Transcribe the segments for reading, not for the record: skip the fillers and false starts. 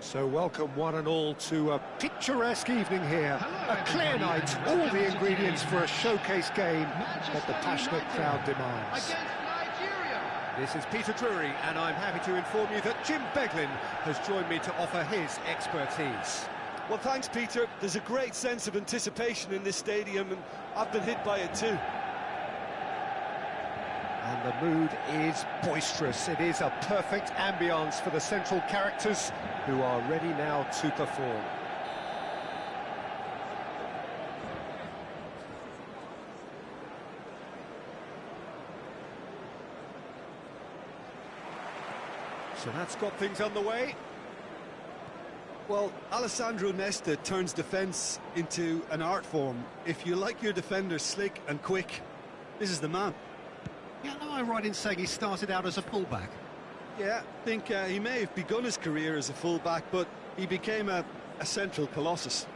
So welcome one and all to a picturesque evening here. A clear night, all the ingredients for a showcase game that the passionate crowd demands. This is Peter Drury, and I'm happy to inform you that Jim Beglin has joined me to offer his expertise. Well, thanks, Peter. There's a great sense of anticipation in this stadium, and I've been hit by it too. And the mood is boisterous. It is a perfect ambience for the central characters who are ready now to perform. So that's got things underway. Well, Alessandro Nesta turns defence into an art form. If you like your defenders slick and quick, this is the man. Yeah, am I right in saying he started out as a fullback? Yeah, I think he may have begun his career as a fullback, but he became a central colossus.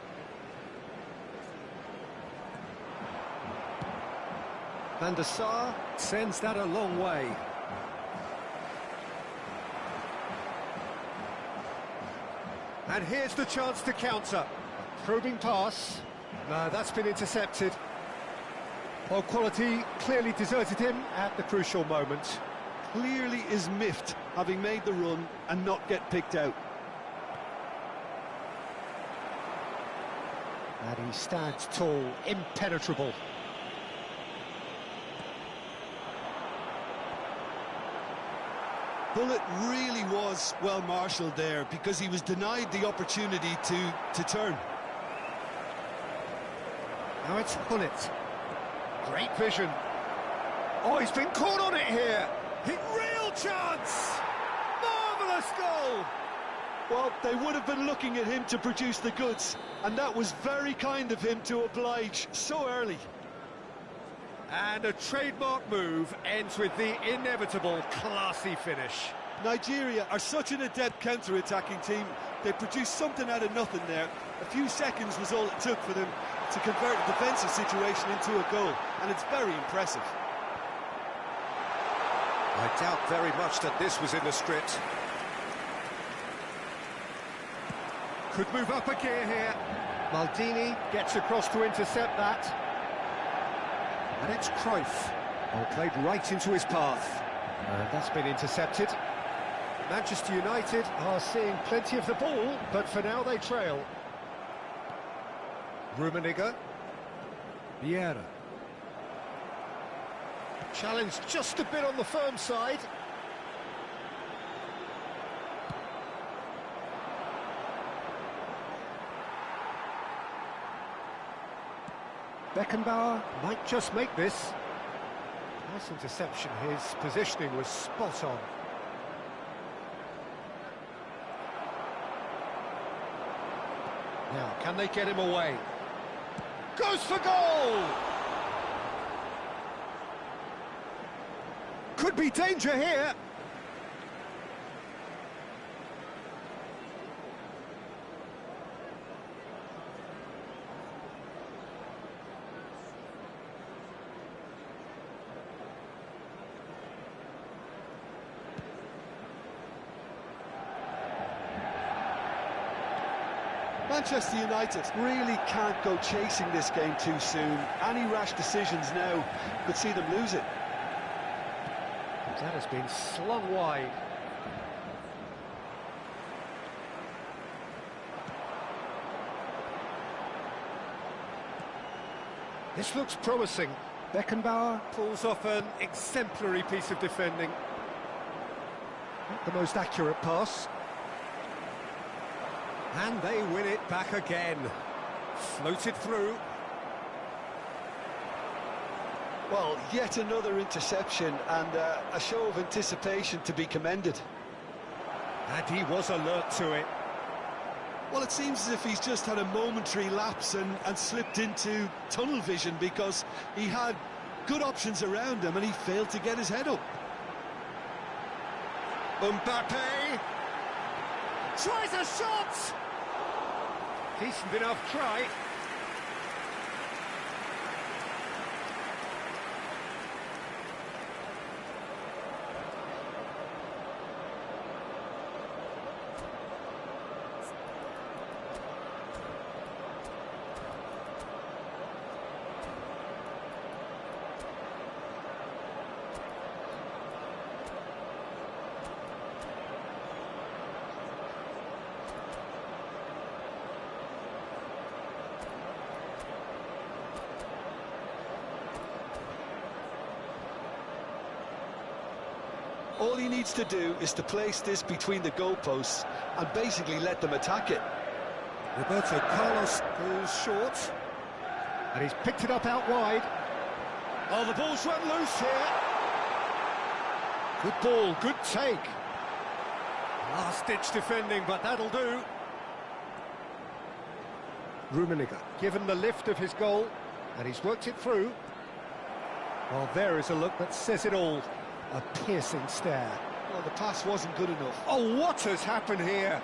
Van der Sar sends that a long way. And here's the chance to counter. Probing pass. No, that's been intercepted. Well, quality clearly deserted him at the crucial moment. Clearly is miffed, having made the run and not get picked out. And he stands tall, impenetrable. Bullet really was well marshalled there because he was denied the opportunity to turn. Now it's Bullet. Great vision. Oh, he's been caught on it here. Real chance! Marvellous goal! Well, they would have been looking at him to produce the goods, and that was very kind of him to oblige so early. And a trademark move ends with the inevitable classy finish. Nigeria are such an adept counter-attacking team. They produced something out of nothing there. A few seconds was all it took for them to convert a defensive situation into a goal, and it's very impressive. I doubt very much that this was in the script. Could move up a gear here. Maldini gets across to intercept that. And it's Cruyff. Oh, played right into his path. That's been intercepted. Manchester United are seeing plenty of the ball, but for now they trail. Rummenigge. Vieira. Challenge just a bit on the firm side. Beckenbauer might just make this. Nice interception, his positioning was spot on. Now, can they get him away? Goes for goal! Could be danger here. Manchester United really can't go chasing this game too soon. Any rash decisions now could see them lose it. That has been slung wide. This looks promising. Beckenbauer pulls off an exemplary piece of defending. Not the most accurate pass. And they win it back again. Floated through. Well, yet another interception and a show of anticipation to be commended. And he was alert to it. Well, it seems as if he's just had a momentary lapse and slipped into tunnel vision, because he had good options around him and he failed to get his head up. Mbappe tries a shot! Decent enough try. All he needs to do is to place this between the goalposts and basically let them attack it. Roberto Carlos goes short, and he's picked it up out wide. Oh, the ball's run loose here. Good ball, good take. Last-ditch defending, but that'll do. Rummenigge given the lift of his goal, and he's worked it through. Well, there is a look that says it all. A piercing stare. Well, the pass wasn't good enough. Oh, what has happened here?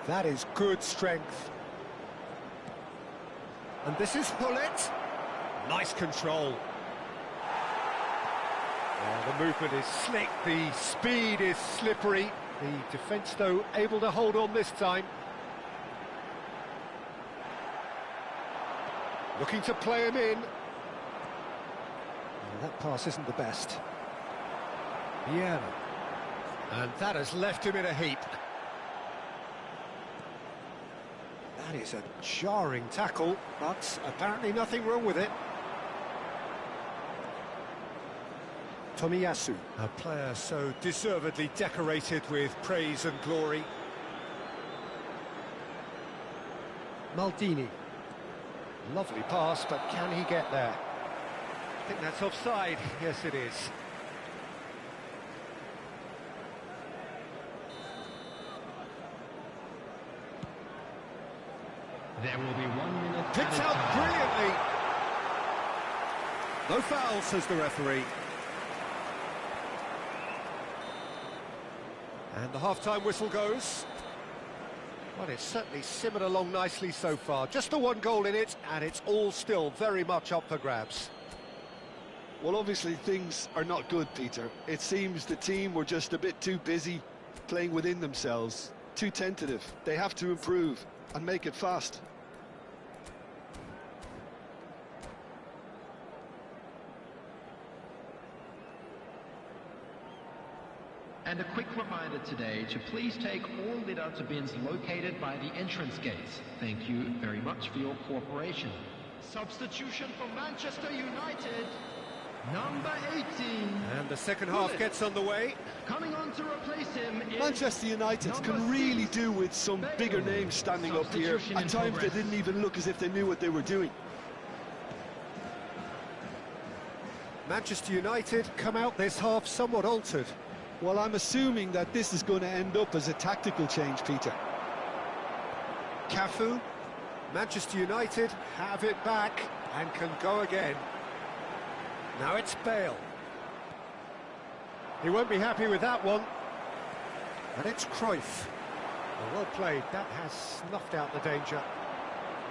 That is good strength. And this is Hullet. Nice control. Oh, the movement is slick, the speed is slippery. The defence, though, able to hold on this time. Looking to play him in. That pass isn't the best. Yeah. And that has left him in a heap. That is a jarring tackle, but apparently nothing wrong with it. Tomiyasu, a player so deservedly decorated with praise and glory. Maldini. Lovely pass, but can he get there? I think that's offside. Yes, it is. There will be 1 minute. Picked out brilliantly. No foul, says the referee. And the half-time whistle goes. Well, it's certainly simmered along nicely so far. Just the one goal in it, and it's all still very much up for grabs. Well, obviously things are not good, Peter. It seems the team were just a bit too busy playing within themselves, too tentative. They have to improve and make it fast. And a quick reminder today to please take all litter bins located by the entrance gates. Thank you very much for your cooperation. Substitution for Manchester United, number 18. And the second half gets underway. Coming on to replace him is Manchester United can really do with some bigger names standing up here. At times they didn't even look as if they knew what they were doing. Manchester United come out this half somewhat altered. Well, I'm assuming that this is going to end up as a tactical change, Peter. Cafu, Manchester United have it back and can go again. Now it's Bale. He won't be happy with that one. And it's Cruyff. Well played, that has snuffed out the danger.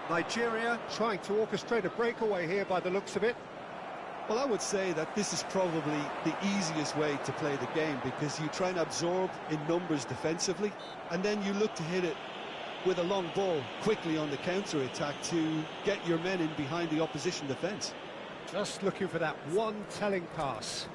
Nigeria trying to orchestrate a breakaway here by the looks of it. Well, I would say that this is probably the easiest way to play the game, because you try and absorb in numbers defensively, and then you look to hit it with a long ball quickly on the counter-attack to get your men in behind the opposition defence. Just looking for that one telling pass.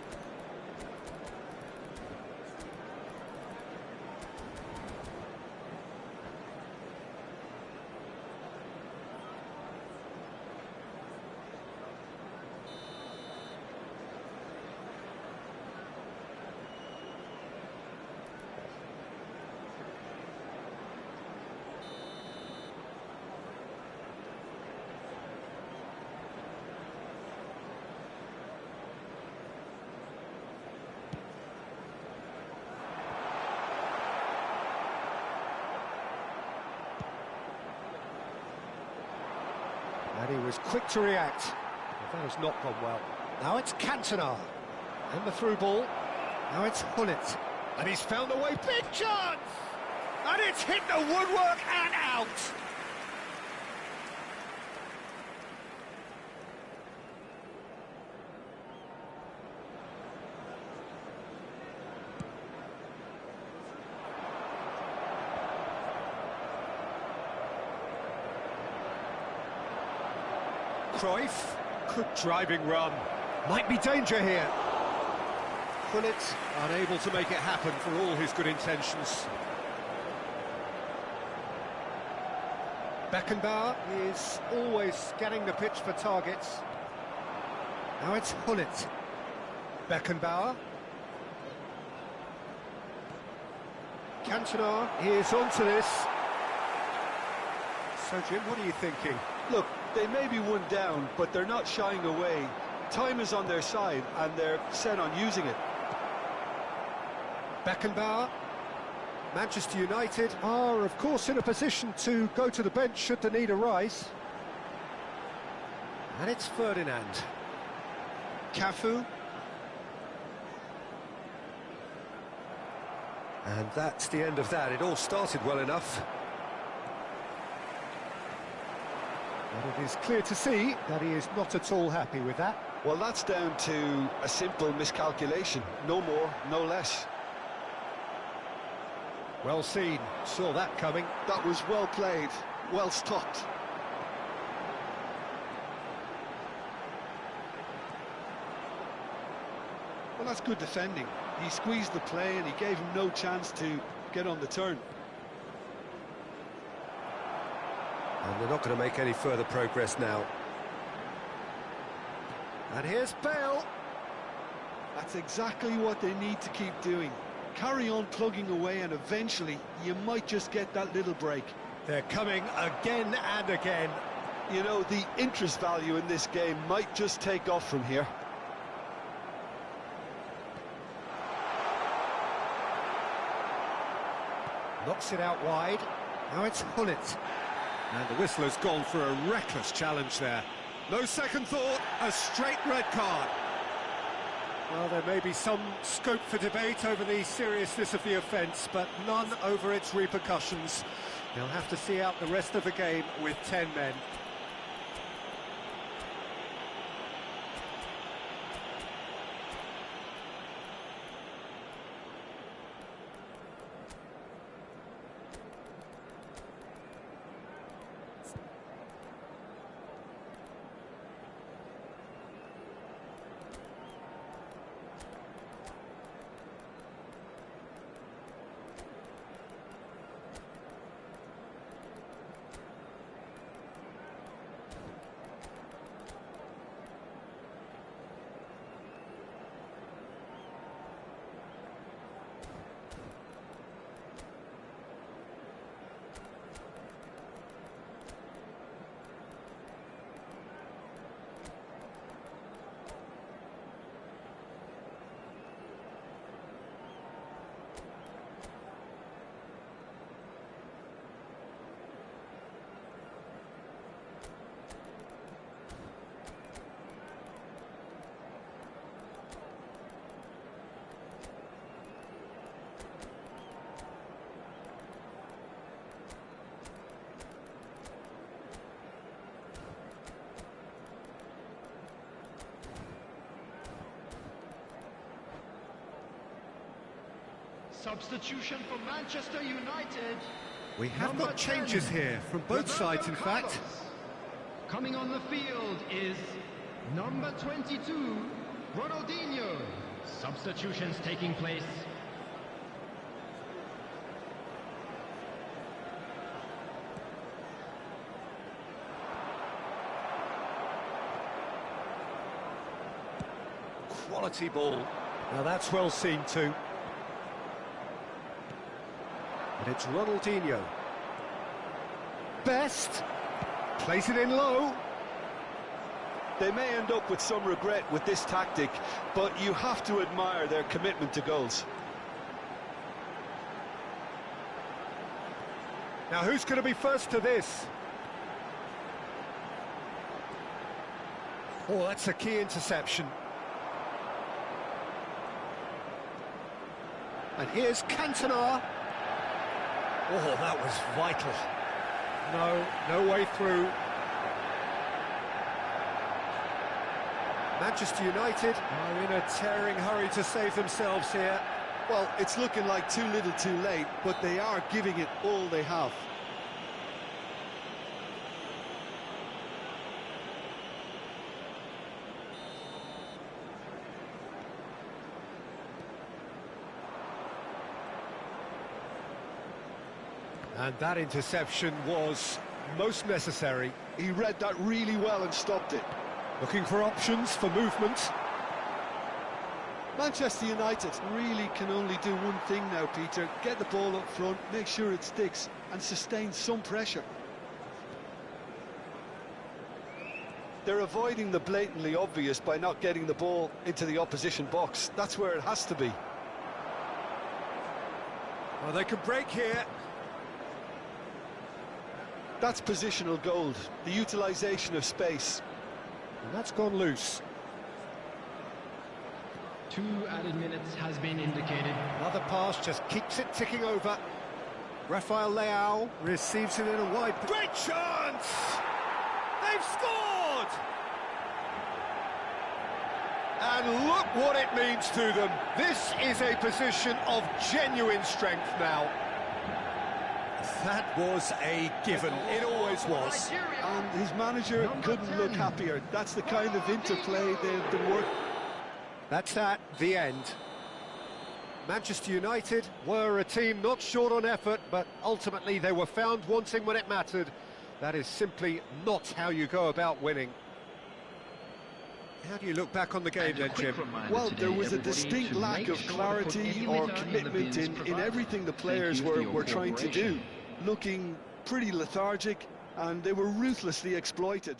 And he was quick to react. That has not gone well. Now it's Cantona. And the through ball. Now it's Hullet. And he's found a way. Big chance! And it's hit the woodwork and out! Cruyff, good driving run. Might be danger here. Hullet unable to make it happen for all his good intentions. Beckenbauer is always scanning the pitch for targets. Now it's Hullet. Beckenbauer. Cantona is onto this. So, Jim, what are you thinking? Look, they may be one down, but they're not shying away. Time is on their side, and they're set on using it. Beckenbauer. Manchester United are, of course, in a position to go to the bench should the need arise. And it's Ferdinand. Cafu. And that's the end of that. It all started well enough. But it is clear to see that he is not at all happy with that. Well, that's down to a simple miscalculation. No more, no less. Well seen. Saw that coming. That was well played, well stopped. Well, that's good defending. He squeezed the play and he gave him no chance to get on the turn. And they're not going to make any further progress now. And here's Bale. That's exactly what they need to keep doing. Carry on plugging away and eventually you might just get that little break. They're coming again and again. You know, the interest value in this game might just take off from here. Knocks it out wide. Now it's Hullet. And the whistle has gone for a reckless challenge there. No second thought, a straight red card. Well, there may be some scope for debate over the seriousness of the offence, but none over its repercussions. They'll have to see out the rest of the game with 10 men. Substitution for Manchester United. We have got changes here from both sides, in fact. Coming on the field is number 22, Ronaldinho. Substitutions taking place. Quality ball. Now that's well seen too. And it's Ronaldinho. Best. Plays it in low. They may end up with some regret with this tactic, but you have to admire their commitment to goals. Now who's going to be first to this? Oh, that's a key interception. And here's Cantona. Oh, that was vital. No way through. Manchester United are in a tearing hurry to save themselves here. Well, it's looking like too little too late, but they are giving it all they have. And that interception was most necessary. He read that really well and stopped it. Looking for options for movement. Manchester United really can only do one thing now, Peter. Get the ball up front, make sure it sticks, and sustain some pressure. They're avoiding the blatantly obvious by not getting the ball into the opposition box. That's where it has to be. Well, they can break here. That's positional gold, the utilisation of space. And that's gone loose. 2 added minutes has been indicated. Another pass just keeps it ticking over. Rafael Leao receives it in a wide... Great chance! They've scored! And look what it means to them. This is a position of genuine strength now. That was a given. It always was. And his manager couldn't look happier. That's the kind of interplay they've been working. That's at the end. Manchester United were a team not short on effort, but ultimately they were found wanting when it mattered. That is simply not how you go about winning. How do you look back on the game then, Jim? Well, there was a distinct lack of clarity or commitment in everything the players were trying to do. Looking pretty lethargic, and they were ruthlessly exploited.